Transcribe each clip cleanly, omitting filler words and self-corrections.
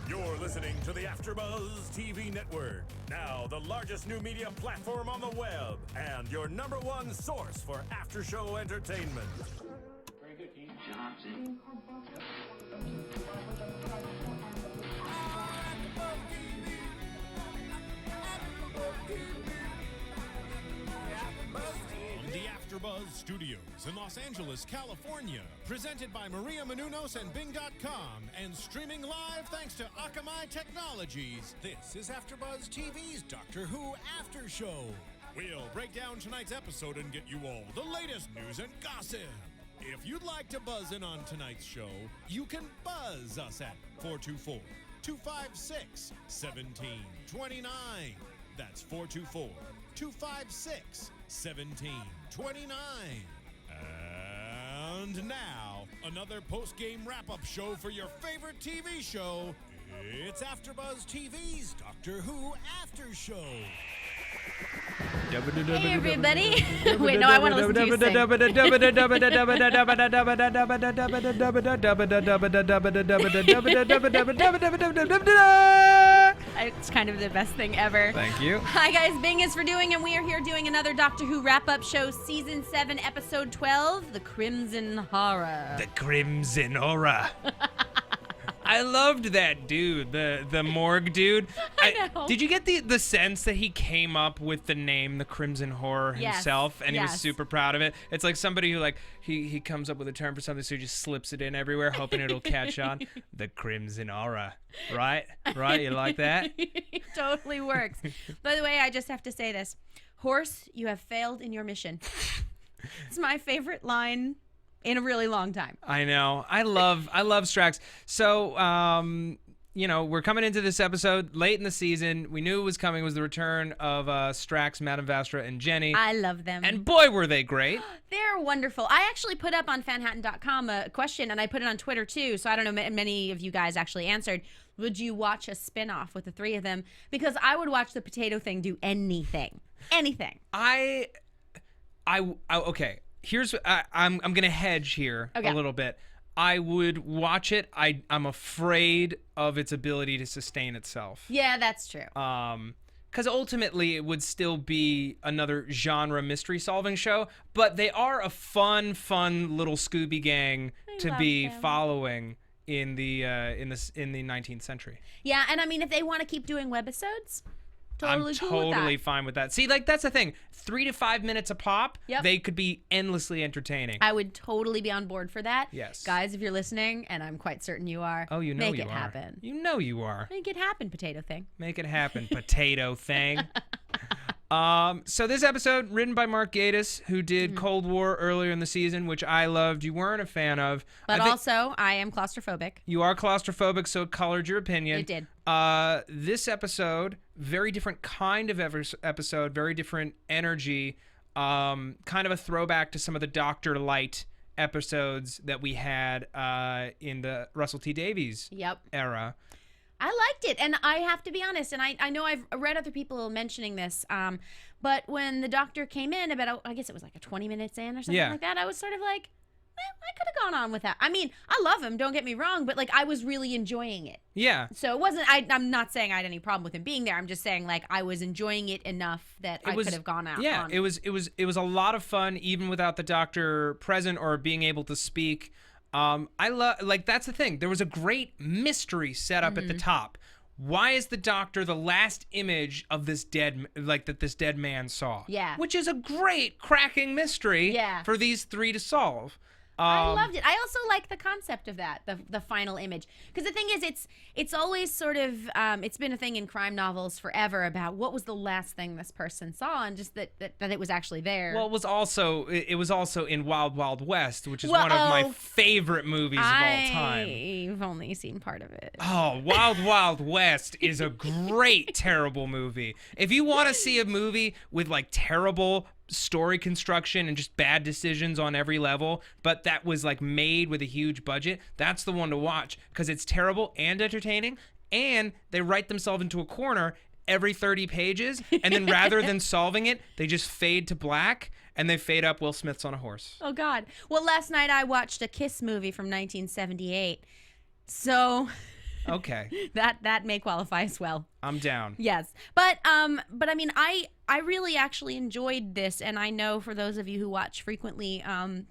You're listening to the AFTERBUZZ TV Network, now the largest new media platform on the web, and your #1 source for after-show entertainment. Very good, Dean. The AFTERBUZZ Studios in Los Angeles, California, presented by Maria Menounos and Bing.com, and streaming live thanks to Akamai Technologies. This is AFTERBUZZ TV's Doctor Who After Show. We'll break down tonight's episode and get you all the latest news and gossip. If you'd like to buzz in on tonight's show, you can buzz us at 424-256-1729. That's 424-256-1729. And now, another post-game wrap-up show for your favorite TV show. It's AFTERBUZZ TV's Doctor Who After Show. Hey everybody! Wait, no, I want to listen to you sing. It's kind of the best thing ever. Thank you. Hi guys, Bing is for doing, and we are here doing another Doctor Who wrap-up show, Season 7, Episode 12, The Crimson Horror. The Crimson Horror. I loved that dude, the morgue dude. I know. Did you get the sense that he came up with the name, the Crimson Horror himself, and he was super proud of it? It's like somebody who he comes up with a term for something, so he just slips it in everywhere, hoping it'll catch on. The Crimson Horror, right? You like that? It totally works. By the way, I just have to say this: Horse, you have failed in your mission. It's my favorite line in a really long time. I know. I love Strax. So, we're coming into this episode late in the season. We knew it was coming. It was the return of Strax, Madame Vastra, and Jenny. I love them. And boy, were they great. They're wonderful. I actually put up on fanhattan.com a question, and I put it on Twitter too, so I don't know, many of you guys actually answered. Would you watch a spin-off with the three of them? Because I would watch the potato thing do anything. Anything. Okay. Here's I'm gonna hedge here a little bit. I would watch it. I'm afraid of its ability to sustain itself. Yeah, that's true. Because ultimately it would still be another genre mystery solving show, but they are a fun little Scooby gang to be following in the 19th century. Yeah, and I mean, if they want to keep doing webisodes, totally I'm cool totally with that. fine with that. See, that's the thing. 3 to 5 minutes a pop, they could be endlessly entertaining. I would totally be on board for that. Yes. Guys, if you're listening, and I'm quite certain you are, oh, you know make you it are. happen. You know you are. Make it happen, potato thing. Make it happen, potato thing. So this episode, written by Mark Gatiss, who did Cold War earlier in the season, which I loved. You weren't a fan of. But also, I am claustrophobic. You are claustrophobic, so it colored your opinion. It did. This episode, very different kind of episode, very different energy, kind of a throwback to some of the Dr. Light episodes that we had in the Russell T Davies era. I liked it, and I have to be honest, and I know I've read other people mentioning this, but when the Doctor came in about, I guess it was like a 20 minutes in or something like that, I was sort of like, I could have gone on with that. I mean, I love him, don't get me wrong, but like I was really enjoying it. Yeah. So it wasn't, I'm not saying I had any problem with him being there. I'm just saying like I was enjoying it enough that I could have gone out. Yeah, on. it was a lot of fun, even without the Doctor present or being able to speak. I love, that's the thing. There was a great mystery set up at the top. Why is the Doctor the last image of this that this dead man saw? Yeah. Which is a great cracking mystery for these three to solve. I loved it. I also like the concept of that, the final image. Because the thing is, it's always sort of, it's been a thing in crime novels forever about what was the last thing this person saw, and just that it was actually there. Well, it was also in Wild Wild West, which is one of my favorite movies of all time. I've only seen part of it. Oh, Wild Wild West is a great, terrible movie. If you want to see a movie with like terrible story construction and just bad decisions on every level, but that was like made with a huge budget, that's the one to watch, because it's terrible and entertaining, and they write themselves into a corner every 30 pages, and then rather than solving it, they just fade to black, and they fade up Will Smith's on a horse. Oh God. Well, last night I watched a Kiss movie from 1978. So Okay. That may qualify as well. I'm down. Yes. But I mean, I really actually enjoyed this, and I know for those of you who watch frequently,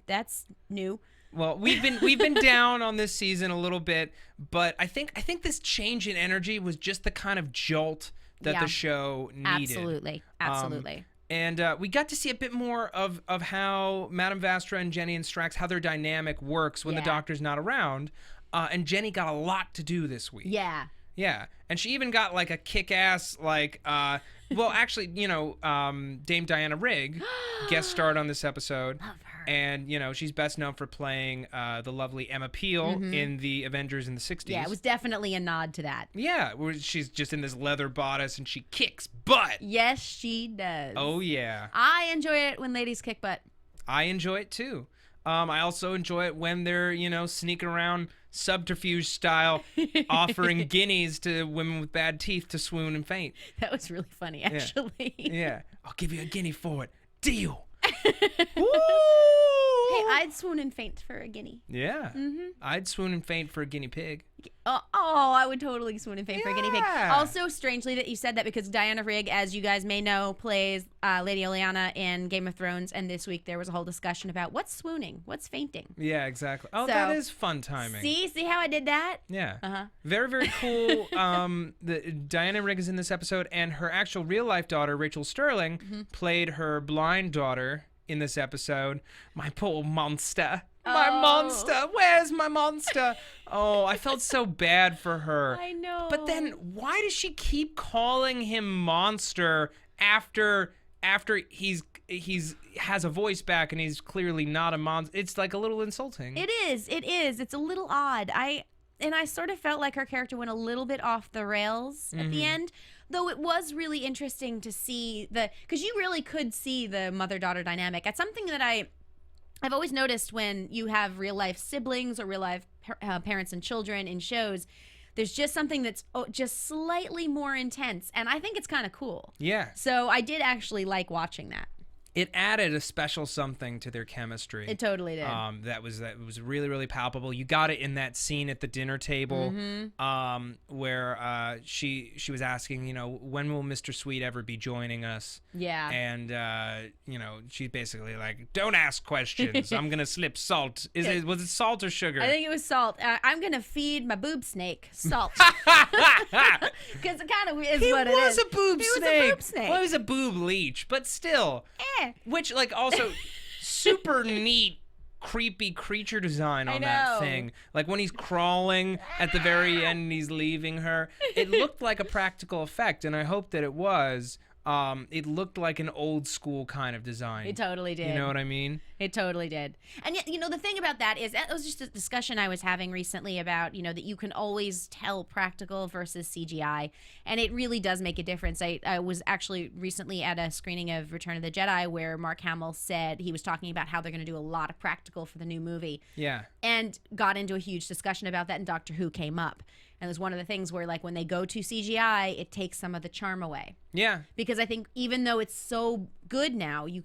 that's new. Well, we've been down on this season a little bit, but I think this change in energy was just the kind of jolt that the show needed. Absolutely. And we got to see a bit more of how Madame Vastra and Jenny and Strax, how their dynamic works when the Doctor's not around. And Jenny got a lot to do this week. Yeah. Yeah. And she even got like a kick-ass, like, well, actually, you know, Dame Diana Rigg guest starred on this episode. Love her. And, you know, she's best known for playing the lovely Emma Peel in the Avengers in the 60s. Yeah, it was definitely a nod to that. Yeah, where she's just in this leather bodice and she kicks butt. Yes, she does. Oh, yeah. I enjoy it when ladies kick butt. I enjoy it, too. I also enjoy it when they're, you know, sneaking around subterfuge style, offering guineas to women with bad teeth to swoon and faint. That was really funny, actually. Yeah. I'll give you a guinea for it. Deal. Woo! Hey, I'd swoon and faint for a guinea. Yeah. I'd swoon and faint for a guinea pig. Oh, I would totally swoon and faint for a guinea pig. Also, strangely that you said that, because Diana Rigg, as you guys may know, plays Lady Olenna in Game of Thrones, and this week there was a whole discussion about what's swooning, what's fainting. Yeah, exactly. Oh, that is fun timing. See how I did that? Yeah. Very, very cool. Diana Rigg is in this episode, and her actual real-life daughter, Rachael Stirling, played her blind daughter in this episode. My poor monster. My monster. Where's my monster? Oh, I felt so bad for her. I know. But then why does she keep calling him monster after he's has a voice back and he's clearly not a monster? It's like a little insulting. It is. It's a little odd. I sort of felt like her character went a little bit off the rails at the end. Though it was really interesting to see because you really could see the mother-daughter dynamic. It's something that I've always noticed when you have real-life siblings or real-life parents and children in shows. There's just something that's just slightly more intense, and I think it's kind of cool. Yeah. So I did actually like watching that. It added a special something to their chemistry. It totally did. That was really, really palpable. You got it in that scene at the dinner table, where she was asking, you know, when will Mr. Sweet ever be joining us? Yeah. And you know, she's basically like, don't ask questions. I'm gonna slip salt. Was it salt or sugar? I think it was salt. I'm gonna feed my boob snake salt. Because it kind of is what it is. He was a boob snake. Well, he was a boob leech, but still. Which, like, also super neat, creepy creature design on that thing. Like, when he's crawling at the very end and he's leaving her, it looked like a practical effect, and I hope that it was. It looked like an old school kind of design. It totally did. You know what I mean? It totally did. And yet, you know, the thing about that was just a discussion I was having recently about, you know, that you can always tell practical versus CGI. And it really does make a difference. I was actually recently at a screening of Return of the Jedi where Mark Hamill said he was talking about how they're going to do a lot of practical for the new movie. Yeah. And got into a huge discussion about that, and Doctor Who came up. And it was one of the things where, like, when they go to CGI, it takes some of the charm away. Yeah. Because I think even though it's so good now, you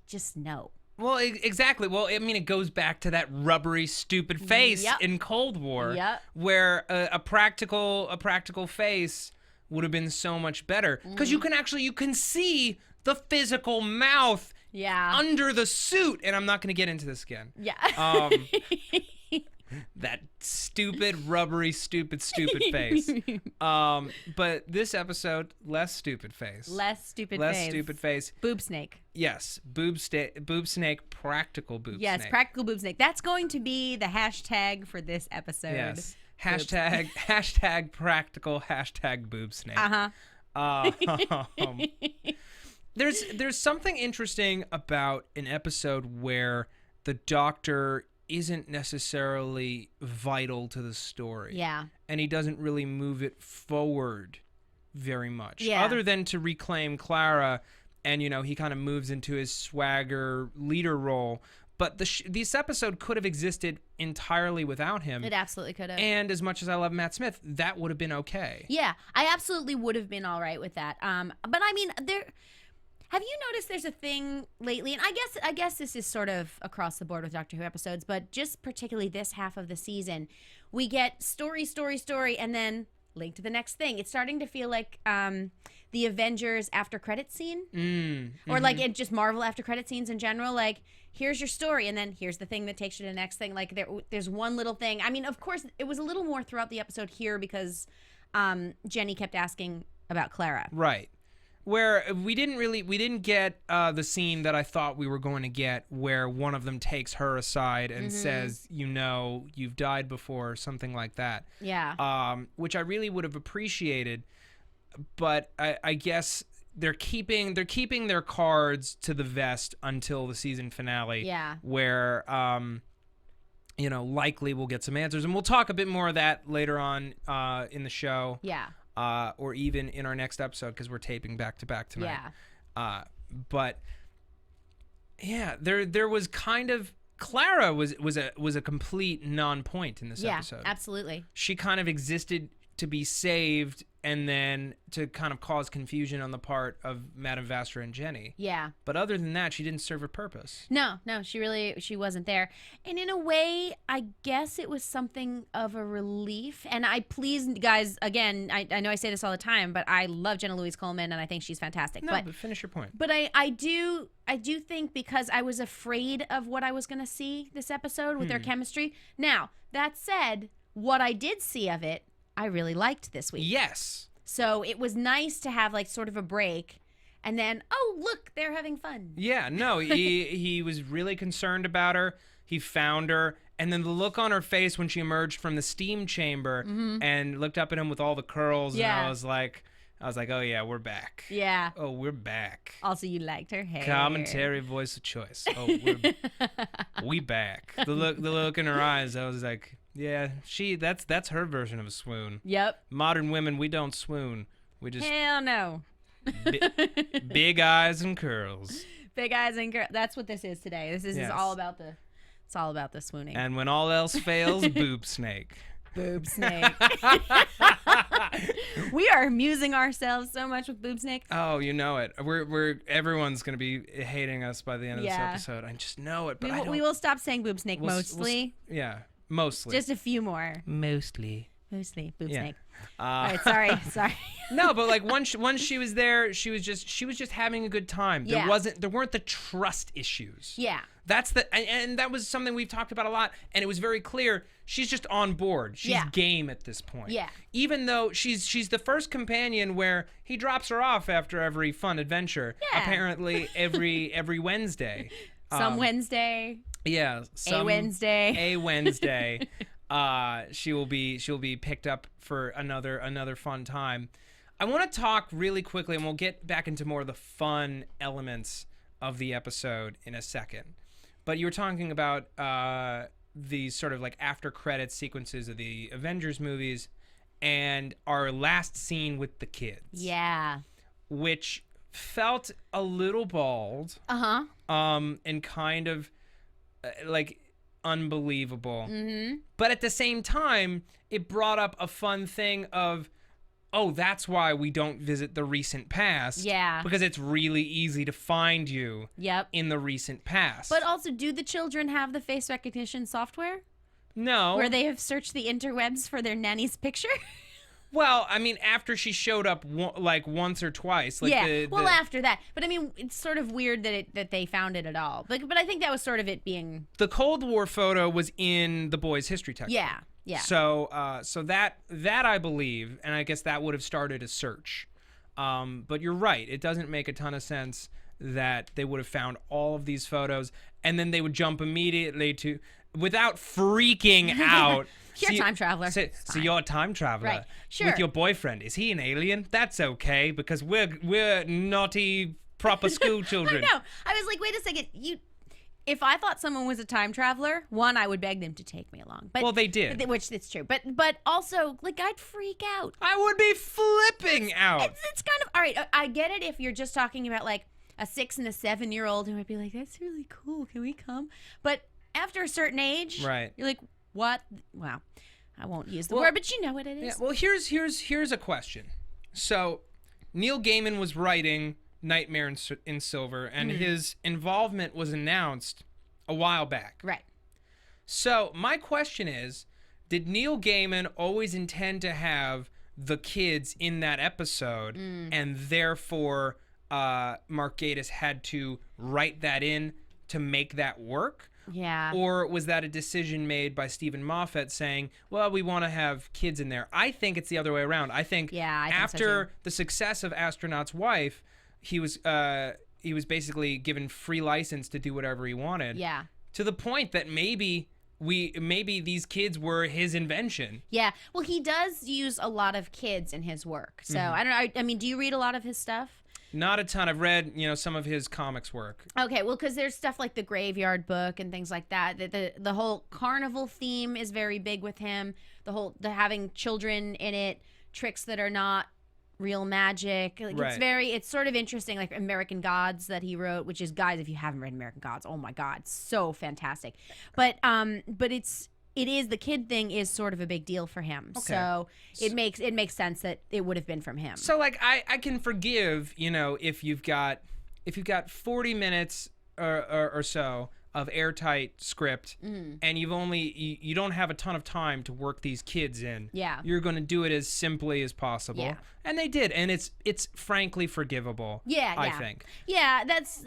just know. Well, exactly. Well, I mean, it goes back to that rubbery, stupid face in Cold War, where a practical face would have been so much better. Because you can see the physical mouth under the suit. And I'm not going to get into this again. Yeah. That stupid, rubbery, stupid face. But this episode, less stupid face. Less stupid face. Boob snake. Yes. Boob snake, practical boob snake. Yes, practical boob snake. That's going to be the hashtag for this episode. Yes. Hashtag practical, hashtag boob snake. There's something interesting about an episode where the Doctor isn't necessarily vital to the story. Yeah. And he doesn't really move it forward very much. Yeah. Other than to reclaim Clara, and, you know, he kind of moves into his swagger leader role. But this episode could have existed entirely without him. It absolutely could have. And as much as I love Matt Smith, that would have been okay. Yeah, I absolutely would have been all right with that. But I mean, Have you noticed there's a thing lately, and I guess this is sort of across the board with Doctor Who episodes, but just particularly this half of the season, we get story, and then link to the next thing. It's starting to feel like the Avengers after credits scene, or like it just Marvel after credit scenes in general. Like, here's your story, and then here's the thing that takes you to the next thing. Like there's one little thing. I mean, of course, it was a little more throughout the episode here because Jenny kept asking about Clara. Right. Where we didn't get the scene that I thought we were going to get, where one of them takes her aside and says, you've died before, or something like that. Yeah. Which I really would have appreciated, but I guess they're keeping their cards to the vest until the season finale. Yeah. Where likely we'll get some answers, and we'll talk a bit more of that later on in the show. Yeah. Or even in our next episode, because we're taping back to back tonight. Yeah. But yeah, there was kind of Clara was a complete non-point in this episode. Yeah, absolutely. She kind of existed to be saved, and then to kind of cause confusion on the part of Madame Vastra and Jenny. Yeah. But other than that, she didn't serve a purpose. No, she wasn't there. And in a way, I guess it was something of a relief. And please, guys, again, I know I say this all the time, but I love Jenna Louise Coleman, and I think she's fantastic. No, but finish your point. But I do think, because I was afraid of what I was going to see this episode with their chemistry. Now, that said, what I did see of it, I really liked this week. Yes. So it was nice to have like sort of a break, and then, oh, look, they're having fun. Yeah, no, he was really concerned about her. He found her, and then the look on her face when she emerged from the steam chamber and looked up at him with all the curls, and I was like, oh yeah, we're back. Yeah. Oh, we're back. Also, you liked her hair. Commentary, voice of choice. Oh, we back. The look in her eyes, I was like, yeah, that's her version of a swoon. Yep. Modern women, we don't swoon. We just hell no. Big eyes and curls. Big eyes and curls. That's what this is today. This is all about the swooning. And when all else fails, boob snake. Boob snake. We are amusing ourselves so much with boob snake. Oh, you know it. Everyone's gonna be hating us by the end of this episode. I just know it. But we will stop saying boob snake mostly. Mostly. Just a few more. Mostly boob snake. All right, sorry. No, but like once she was there, she was just having a good time. There weren't the trust issues. Yeah. That's and that was something we've talked about a lot, and it was very clear. She's just on board. She's game at this point. Yeah. Even though she's the first companion where he drops her off after every fun adventure. Yeah. Apparently every Wednesday. Some Wednesday. Yeah. A Wednesday. She will be picked up for another fun time. I want to talk really quickly, and we'll get back into more of the fun elements of the episode in a second. But you were talking about these sort of like after credits sequences of the Avengers movies, and our last scene with the kids. Yeah. Which felt a little bald. And kind of like unbelievable. But at the same time, it brought up a fun thing of, oh, that's why we don't visit the recent past. Yeah. Because it's really easy to find you in the recent past. But also, do the children have the face recognition software? No. Where they have searched the interwebs for their nanny's picture? Well, I mean, after she showed up like once or twice. Like after that. But I mean, it's sort of weird that they found it at all. But I think that was sort of it being... The Cold War photo was in the boys' history textbook. Yeah. Yeah. So that I believe, and I guess that would have started a search. But you're right. It doesn't make a ton of sense that they would have found all of these photos and then they would jump immediately to, without freaking out. You're a time traveler. So you're a time traveler. Right. Sure. With your boyfriend. Is he an alien? That's okay because we're naughty proper school children. I know. I was like, wait a second. If I thought someone was a time traveler, one, I would beg them to take me along. But, well, they did. Which it's true. But also, like, I'd freak out. I would be flipping out. It's kind of, all right, I get it if you're just talking about, like, a 6 and a 7-year-old who might be like, that's really cool. Can we come? But after a certain age, right, you're like, what? Wow. I won't use the word, but you know what it is. Yeah, well, here's a question. So, Neil Gaiman was writing Nightmare in Silver, and his involvement was announced a while back. Right. So my question is, did Neil Gaiman always intend to have the kids in that episode, and therefore Mark Gatiss had to write that in to make that work? Yeah. Or was that a decision made by Stephen Moffat saying, well, we want to have kids in there? I think it's the other way around. I think after the success of Astronaut's Wife, he was basically given free license to do whatever he wanted. Yeah. To the point that maybe these kids were his invention. Yeah. Well, he does use a lot of kids in his work. So I don't know. I mean, do you read a lot of his stuff? Not a ton. I've read, some of his comics work. Okay, well, because there's stuff like the Graveyard Book and things like that. The whole carnival theme is very big with him. The having children in it, tricks that are not real magic. Like, right. It's sort of interesting. Like American Gods that he wrote, which is, guys, if you haven't read American Gods, oh my God, so fantastic. But it is, the kid thing is sort of a big deal for him. Okay. So it makes sense that it would have been from him. So like I can forgive, if you've got 40 minutes or so of airtight script, and you don't have a ton of time to work these kids in. Yeah. You're going to do it as simply as possible. Yeah. And they did, and it's frankly forgivable. Yeah, I think. Yeah, that's,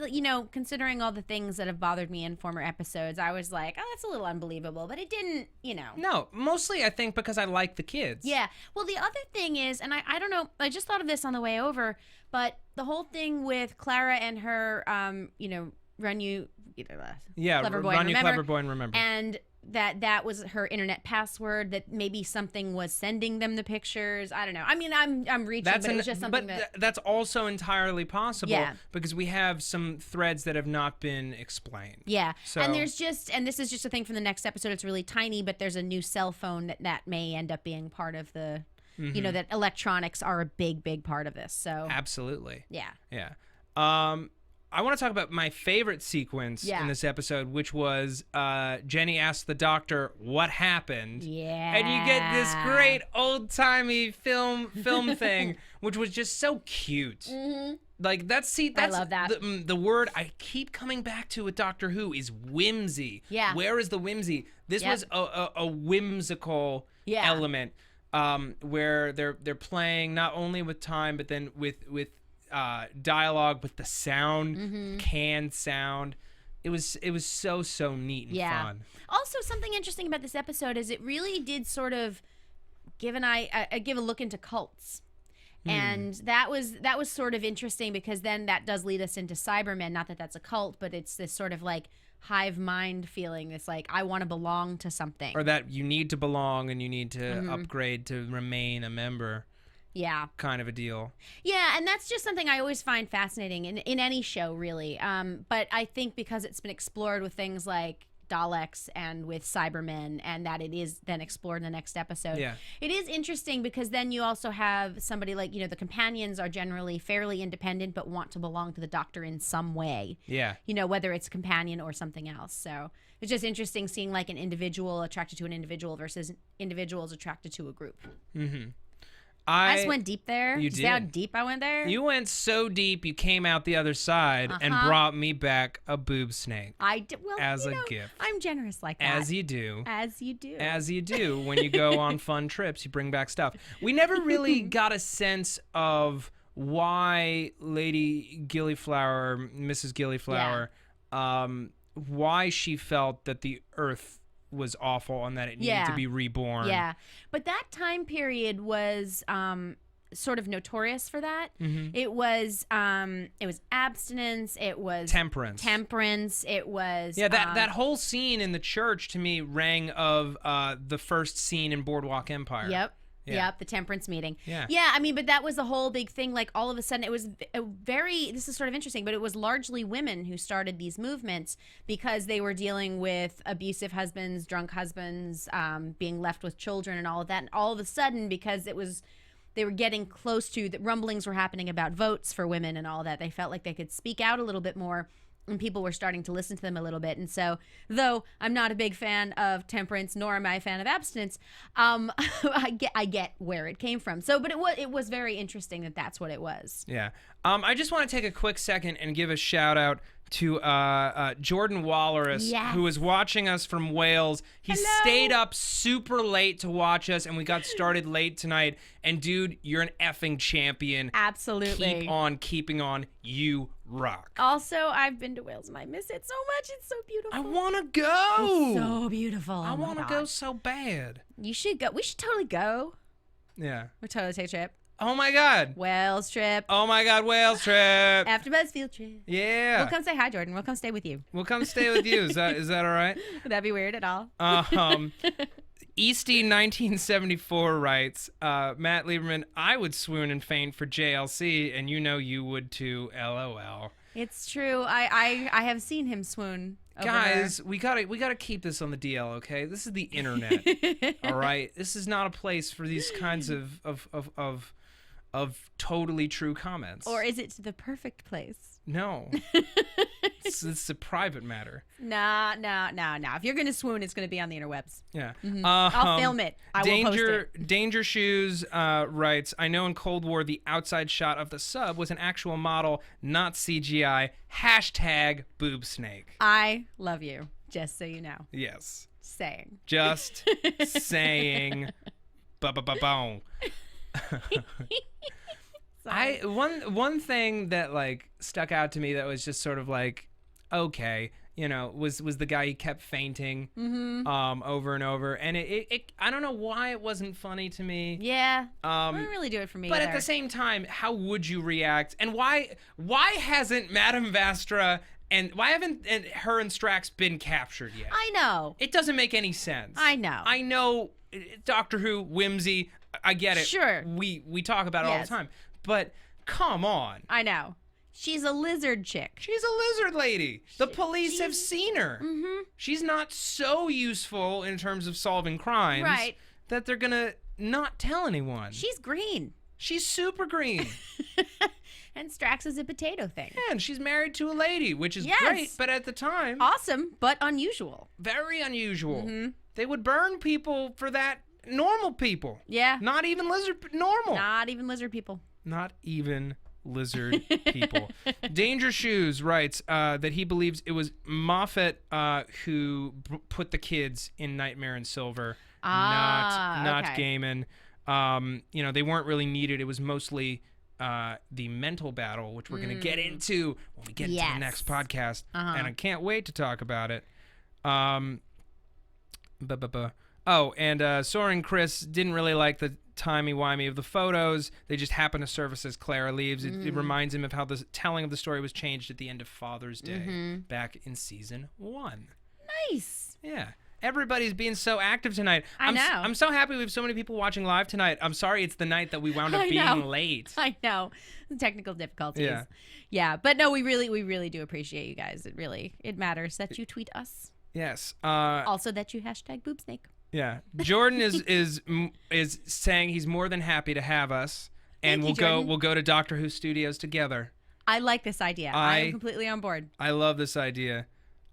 considering all the things that have bothered me in former episodes, I was like, oh, that's a little unbelievable, but it didn't, No, mostly I think because I like the kids. Yeah. Well, the other thing is, and I don't know, I just thought of this on the way over, but the whole thing with Clara and her, Run You Clever Boy and Remember. Clever Boy and Remember. And that was her internet password, that maybe something was sending them the pictures. I don't know. I mean, I'm reaching, but it was just something that's also entirely possible because we have some threads that have not been explained. Yeah. So, and this is just a thing from the next episode. It's really tiny, but there's a new cell phone that may end up being part of the, that electronics are a big, big part of this. So absolutely. Yeah. Yeah. I want to talk about my favorite sequence in this episode, which was Jenny asks the doctor what happened. Yeah. And you get this great old-timey film thing, which was just so cute. Mm-hmm. Like, that's I love that. The word I keep coming back to with Doctor Who is whimsy. Yeah. Where is the whimsy? This was a whimsical element where they're playing not only with time, but then with dialogue with the sound, canned sound. It was so neat and fun. Also, something interesting about this episode is it really did sort of give a look into cults. And that was sort of interesting because then that does lead us into Cybermen. Not that that's a cult, but it's this sort of like hive mind feeling. It's like, I want to belong to something. Or that you need to belong and you need to upgrade to remain a member. Yeah. Kind of a deal. Yeah, and that's just something I always find fascinating in any show, really. But I think because it's been explored with things like Daleks and with Cybermen, and that it is then explored in the next episode. Yeah. It is interesting because then you also have somebody like, the companions are generally fairly independent but want to belong to the Doctor in some way. Yeah. Whether it's a companion or something else. So it's just interesting seeing like an individual attracted to an individual versus individuals attracted to a group. Mm-hmm. I just went deep there. You did. See how deep I went there? You went so deep, you came out the other side and brought me back a boob snake. I did. Well, as a gift. I'm generous like that. As you do. As you do. As you do. When you go on fun trips, you bring back stuff. We never really got a sense of why Lady Gillyflower, Mrs. Gillyflower, why she felt that the Earth was awful and that it needed to be reborn. Yeah. But that time period was sort of notorious for that. Mm-hmm. It was abstinence, it was temperance, it was that whole scene in the church to me rang of the first scene in Boardwalk Empire. Yep. Yep, the temperance meeting. Yeah. Yeah, I mean, but that was the whole big thing. Like, all of a sudden, it was this is sort of interesting, but it was largely women who started these movements because they were dealing with abusive husbands, drunk husbands, being left with children and all of that. And all of a sudden, because they were getting close to, the rumblings were happening about votes for women and all that, they felt like they could speak out a little bit more. and people were starting to listen to them a little bit. And so, though I'm not a big fan of temperance, nor am I a fan of abstinence, I get where it came from. So, but it was very interesting that that's what it was. Yeah. I just want to take a quick second and give a shout out to Jordan Walrus, who was watching us from Wales. He stayed up super late to watch us, and we got started late tonight. And dude, you're an effing champion. Absolutely. Keep on keeping on. You rock. Also, I've been to Wales and I miss it so much. It's so beautiful. I want to go. It's so beautiful. I want to go so bad. You should go. We should totally go. Yeah. We'll totally take a trip. Oh my God. Wales trip. Oh my God, Wales trip. AFTERBUZZ field trip. Yeah. We'll come say hi, Jordan. We'll come stay with you. We'll come stay with you. Is that all right? Would that be weird at all? Easty 1974 writes, Matt Lieberman, I would swoon and faint for JLC, and you know you would too, LOL. It's true. I have seen him swoon. Guys, we gotta keep this on the DL, okay? This is the internet, all right? This is not a place for these kinds of totally true comments. Or is it the perfect place? No. It's a private matter. Nah. If you're going to swoon, it's going to be on the interwebs. Yeah. Mm-hmm. I'll film it. I will post it. Danger Shoes writes, I know in Cold War the outside shot of the sub was an actual model, not CGI. # boob snake. I love you, just so you know. Yes. Saying. Just saying. Ba-ba-ba-boom. One thing that like stuck out to me that was just sort of like, okay, you know, was the guy he kept fainting over and over, and it I don't know why it wasn't funny to me. Yeah, it didn't really do it for me. But either. At the same time, how would you react? And why hasn't Madame Vastra and why haven't her and Strax been captured yet? I know. It doesn't make any sense. I know. Doctor Who whimsy. I get it. Sure. We talk about it all the time. But come on. I know. She's a lizard chick. She's a lizard lady. The police have seen her. Mm-hmm. She's not so useful in terms of solving crimes that they're going to not tell anyone. She's green. She's super green. And Strax is a potato thing. Yeah, and she's married to a lady, which is great, but at the time... Awesome, but unusual. Very unusual. Mm-hmm. They would burn people for that. Normal people. Yeah. Not even normal. Not even lizard people. Not even lizard people. Danger Shoes writes that he believes it was Moffat who put the kids in Nightmare in Silver, not Gaiman. You know, they weren't really needed. It was mostly the mental battle, which we're going to get into when we get into the next podcast, and I can't wait to talk about it. Oh, and Soren Chris didn't really like the timey-wimey of the photos. They just happen to surface as Clara leaves. It reminds him of how the telling of the story was changed at the end of Father's Day back in season 1. Nice. Yeah. Everybody's being so active tonight. I know. I'm so happy we have so many people watching live tonight. I'm sorry it's the night that we wound up being late. I know. Technical difficulties. Yeah. But no, we really do appreciate you guys. It matters that you tweet us. Yes. Also that you # boobsnake. Yeah, Jordan is saying he's more than happy to have us, and we'll go to Doctor Who studios together. I like this idea. I am completely on board. I love this idea.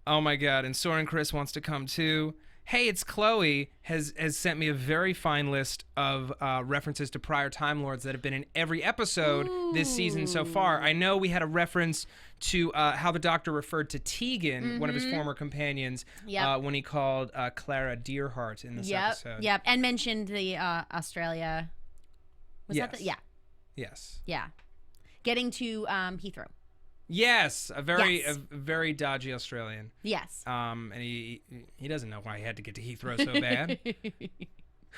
Oh my God! And Soren Chris wants to come too. Hey, it's Chloe has sent me a very fine list of references to prior Time Lords that have been in every episode this season so far. I know we had a reference to how the Doctor referred to Tegan, one of his former companions, when he called Clara Dearheart in this episode. Yep, and mentioned the Australia. Was that the, Yes. Yeah. Getting to Heathrow. Yes, a very dodgy Australian. Yes. And he doesn't know why he had to get to Heathrow so bad.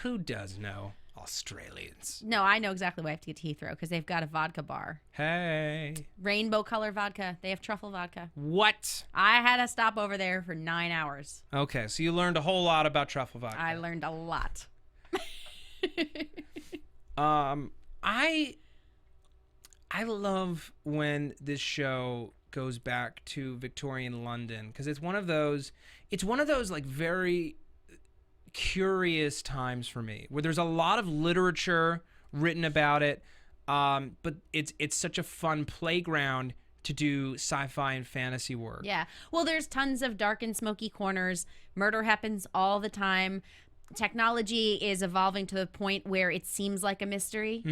Who does know? Australians. No, I know exactly why I have to get to Heathrow, because they've got a vodka bar. Hey. Rainbow color vodka. They have truffle vodka. What? I had to stop over there for 9 hours. Okay, so you learned a whole lot about truffle vodka. I learned a lot. I love when this show goes back to Victorian London, because it's one of those like very curious times for me where there's a lot of literature written about it, but it's such a fun playground to do sci-fi and fantasy work. Yeah. Well, there's tons of dark and smoky corners. Murder happens all the time. Technology is evolving to the point where it seems like a mystery.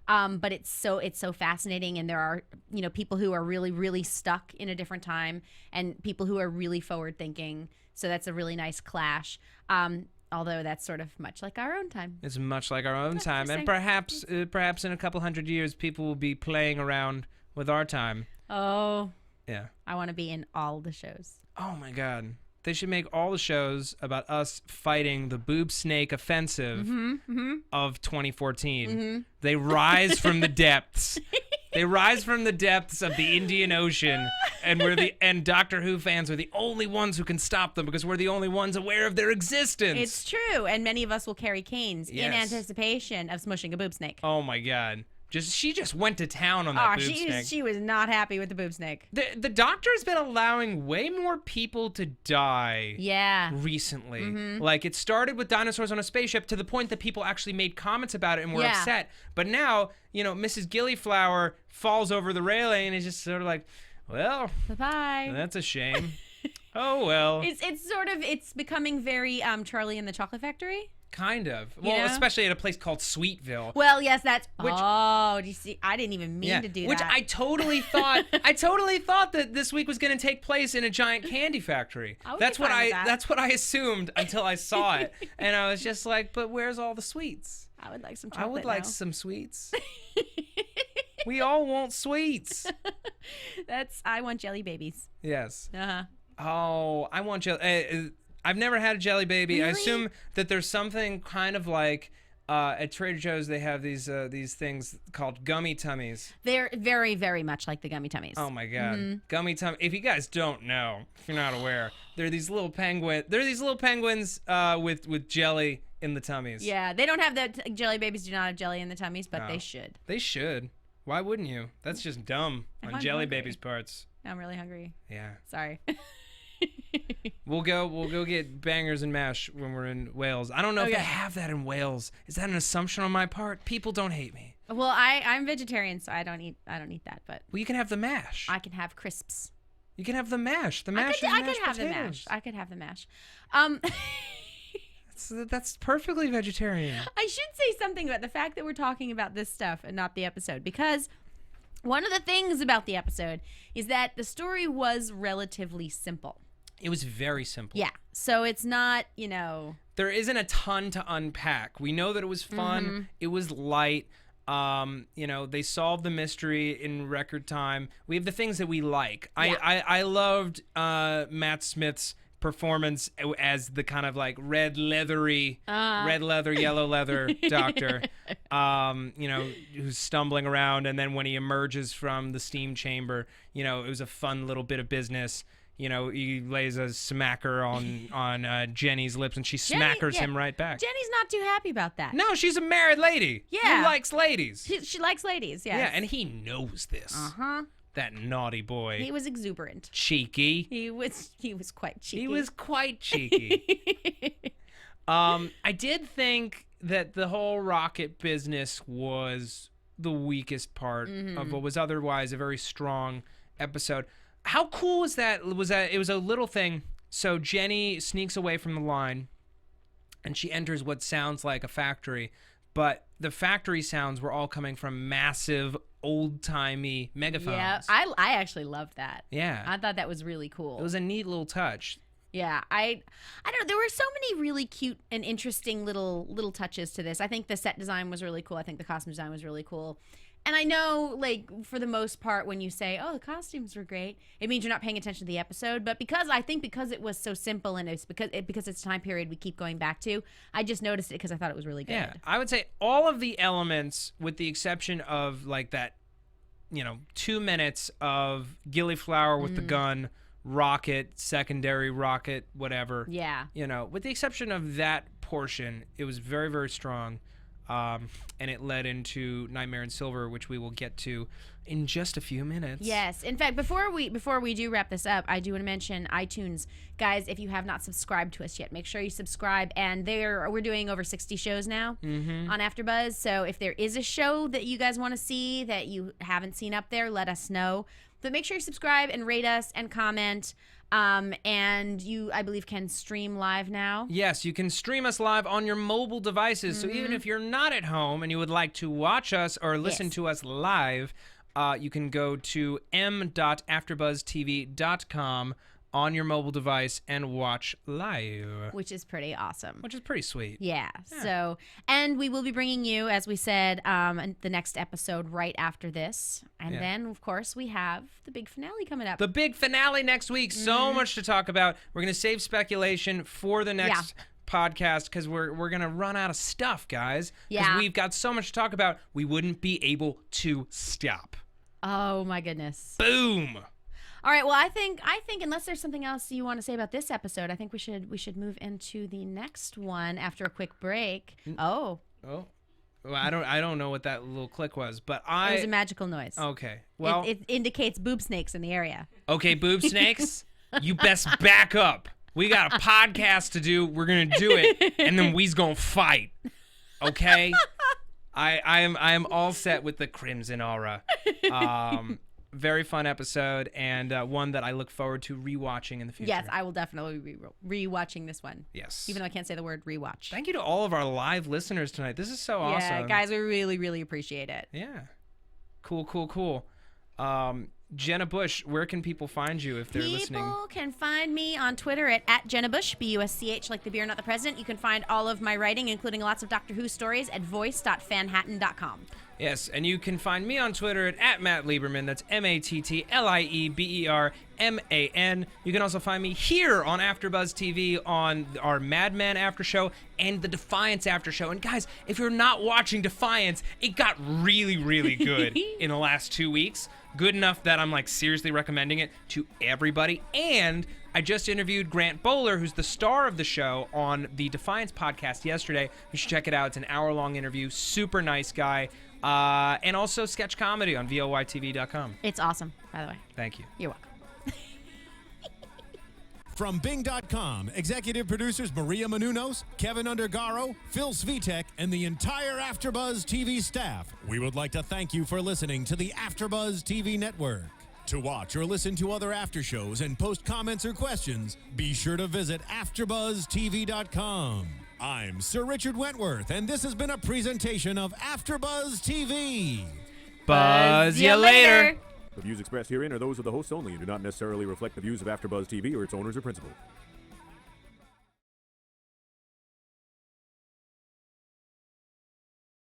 But it's so fascinating, and there are, you know, people who are really, really stuck in a different time and people who are really forward thinking. So that's a really nice clash. Although that's sort of much like our own time. It's much like our own time. And perhaps in a couple hundred years, people will be playing around with our time. Oh. Yeah. I want to be in all the shows. Oh, my God. They should make all the shows about us fighting the boob snake offensive of 2014. They rise from the depths. They rise from the depths of the Indian Ocean, and Doctor Who fans are the only ones who can stop them because we're the only ones aware of their existence. It's true, and many of us will carry canes in anticipation of smushing a boob snake. Oh my God. She just went to town on that boob snake. She was not happy with the boob snake. The Doctor's been allowing way more people to die recently. Like, it started with dinosaurs on a spaceship to the point that people actually made comments about it and were upset. But now, you know, Mrs. Gillyflower falls over the railing and is just sort of like, well, bye-bye. That's a shame. Oh, well. It's becoming very Charlie and the Chocolate Factory. Kind of. Well, especially at a place called Sweetville. Well, yes, do you see? I didn't even mean to do that. Which I totally thought that this week was going to take place in a giant candy factory. That's what I assumed until I saw it. And I was just like, but where's all the sweets? I would like some chocolate. I would like some sweets. We all want sweets. I want jelly babies. Yes. Uh-huh. Oh, I want jelly. I've never had a jelly baby. Really? I assume that there's something kind of like at Trader Joe's they have these things called gummy tummies. They're very, very much like the gummy tummies. Oh my God, gummy tummy! If you guys don't know, if you're not aware, they're these little penguins. They're these little penguins with jelly in the tummies. Yeah, they don't have the jelly babies. Do not have jelly in the tummies, but they should. They should. Why wouldn't you? That's just dumb on jelly babies' parts. I'm really hungry. Yeah. Sorry. We'll go get bangers and mash when we're in Wales. I don't know if they have that in Wales. Is that an assumption on my part? People don't hate me. Well, I'm vegetarian, so I don't eat that. But you can have the mash. I can have crisps. You can have the mash. The mash. I could have the mash. I could have the mash. That's perfectly vegetarian. I should say something about the fact that we're talking about this stuff and not the episode, because one of the things about the episode is that the story was relatively simple. It was very simple. Yeah. So it's not, you know... There isn't a ton to unpack. We know that it was fun. It was light. You know, they solved the mystery in record time. We have the things that we like. Yeah. I loved Matt Smith's performance as the kind of like red leather, yellow leather doctor, you know, who's stumbling around. And then when he emerges from the steam chamber, you know, it was a fun little bit of business. You know, he lays a smacker on Jenny's lips, and she smackers him right back. Jenny's not too happy about that. No, she's a married lady. Yeah. Who likes ladies. She likes ladies, yes. Yeah, and he knows this. Uh-huh. That naughty boy. He was exuberant. Cheeky. He was quite cheeky. He was quite cheeky. I did think that the whole rocket business was the weakest part of what was otherwise a very strong episode. How cool was that? It was a little thing. So Jenny sneaks away from the line, and she enters what sounds like a factory, but the factory sounds were all coming from massive, old-timey megaphones. Yeah, I actually loved that. Yeah. I thought that was really cool. It was a neat little touch. Yeah, I don't know. There were so many really cute and interesting little touches to this. I think the set design was really cool. I think the costume design was really cool. And I know, like, for the most part, when you say, oh, the costumes were great, it means you're not paying attention to the episode. But because it was so simple and it's because it's a time period we keep going back to, I just noticed it because I thought it was really good. Yeah, I would say all of the elements, with the exception of, like, that, you know, 2 minutes of Gillyflower with the gun, rocket, secondary rocket, whatever. Yeah. You know, with the exception of that portion, it was very, very strong. And it led into Nightmare in Silver, which we will get to in just a few minutes. Yes. In fact, before we do wrap this up, I do want to mention iTunes. Guys, if you have not subscribed to us yet, make sure you subscribe. And we're doing over 60 shows now on AfterBuzz. So if there is a show that you guys want to see that you haven't seen up there, let us know. But make sure you subscribe and rate us and comment. And you, I believe, can stream live now. Yes, you can stream us live on your mobile devices. So even if you're not at home and you would like to watch us or listen to us live, you can go to m.afterbuzztv.com on your mobile device and watch live. Which is pretty awesome. Which is pretty sweet. Yeah. So, and we will be bringing you, as we said, the next episode right after this. And then, of course, we have the big finale coming up. The big finale next week. So much to talk about. We're going to save speculation for the next podcast because we're going to run out of stuff, guys. Because we've got so much to talk about, we wouldn't be able to stop. Oh, my goodness. Boom. All right. Well, I think unless there's something else you want to say about this episode, I think we should move into the next one after a quick break. Oh. Well, I don't know what that little click was, but it was a magical noise. Okay. Well, it indicates boob snakes in the area. Okay, boob snakes, you best back up. We got a podcast to do. We're gonna do it, and then we's gonna fight. Okay. I am all set with the Crimson Aura. Very fun episode, and one that I look forward to rewatching in the future. Yes, I will definitely be rewatching this one. Yes. Even though I can't say the word rewatch. Thank you to all of our live listeners tonight. This is so awesome. Yeah, guys, we really, really appreciate it. Yeah. Cool. Jenna Busch, where can people find you if they're listening? People can find me on Twitter at Jenna Busch, BUSCH, like the beer, not the president. You can find all of my writing, including lots of Doctor Who stories, at voice.fanhattan.com. Yes, and you can find me on Twitter at Matt Lieberman. That's MattLieberman. You can also find me here on AfterBuzz TV on our Mad Men After Show and the Defiance After Show. And guys, if you're not watching Defiance, it got really, really good in the last 2 weeks. Good enough that I'm seriously recommending it to everybody. And I just interviewed Grant Bowler, who's the star of the show, on the Defiance podcast yesterday. You should check it out. It's an hour-long interview. Super nice guy. And also sketch comedy on VLYTV.com. It's awesome, by the way. Thank you. You're welcome. From Bing.com, executive producers Maria Menounos, Kevin Undergaro, Phil Svitek, and the entire AfterBuzz TV staff, we would like to thank you for listening to the AfterBuzz TV network. To watch or listen to other after shows and post comments or questions, be sure to visit AfterBuzzTV.com. I'm Sir Richard Wentworth, and this has been a presentation of AfterBuzz TV. Buzz you later. The views expressed herein are those of the hosts only and do not necessarily reflect the views of AfterBuzz TV or its owners or principals.